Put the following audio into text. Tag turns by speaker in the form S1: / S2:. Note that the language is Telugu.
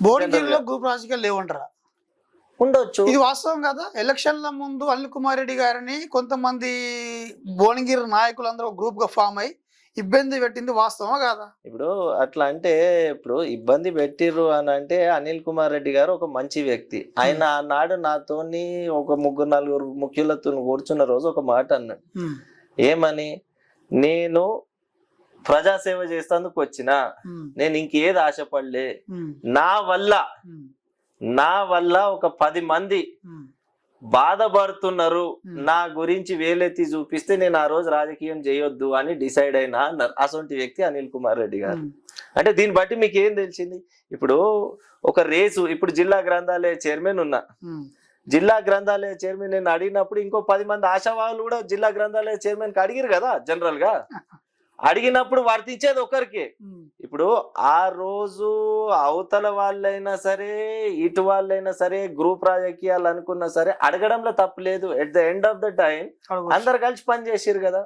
S1: భువనగిరిలో గ్రూప్ రాజకీయాలు లేవంటారా?
S2: ఉండొచ్చు.
S1: ఇది వాస్తవం కదా. ఎలక్షన్ల ముందు అనిల్ కుమార్ రెడ్డి గారిని కొంతమంది భువనగిరి నాయకులందరూ గ్రూప్ గా ఫామ్ అయి ఇబ్బంది పెట్టింది వాస్తవమా కాదా?
S2: ఇప్పుడు అట్లా అంటే ఇప్పుడు ఇబ్బంది పెట్టిర్రు అని అంటే అనిల్ కుమార్ రెడ్డి గారు ఒక మంచి వ్యక్తి. ఆయన ఆనాడు నాతోని ఒక 3-4 ముఖ్యులతో కూర్చున్న రోజు ఒక మాట అన్నాడు. ఏమని? నేను ప్రజాసేవ చేసేందుకు వచ్చిన, నేను ఇంకేది ఆశపడలే, నా వల్ల ఒక 10 మంది బాధపడుతున్నారు, నా గురించి వేలెత్తి చూపిస్తే నేను ఆ రోజు రాజకీయం చేయొద్దు అని డిసైడ్ అయినా అన్నారు. అసొంటి వ్యక్తి అనిల్ కుమార్ రెడ్డి గారు. అంటే దీన్ని బట్టి మీకు ఏం తెలిసింది? ఇప్పుడు ఒక రేసు, ఇప్పుడు జిల్లా గ్రంథాలయ చైర్మన్ ఉన్నా, జిల్లా గ్రంథాలయ చైర్మన్ నేను అడిగినప్పుడు ఇంకో 10 మంది ఆశావాహులు కూడా జిల్లా గ్రంథాలయ చైర్మన్ కి అడిగిరు కదా. జనరల్ గా అడిగినప్పుడు వర్తించేది ఒకరికి. ఇప్పుడు ఆ రోజు అవతల వాళ్ళైనా సరే ఇటు వాళ్ళైనా సరే గ్రూప్ రాజకీయాలు అనుకున్నా సరే అడగడంలో తప్పు లేదు. At the end of the time అందరు కలిసి పని చేసిరు కదా.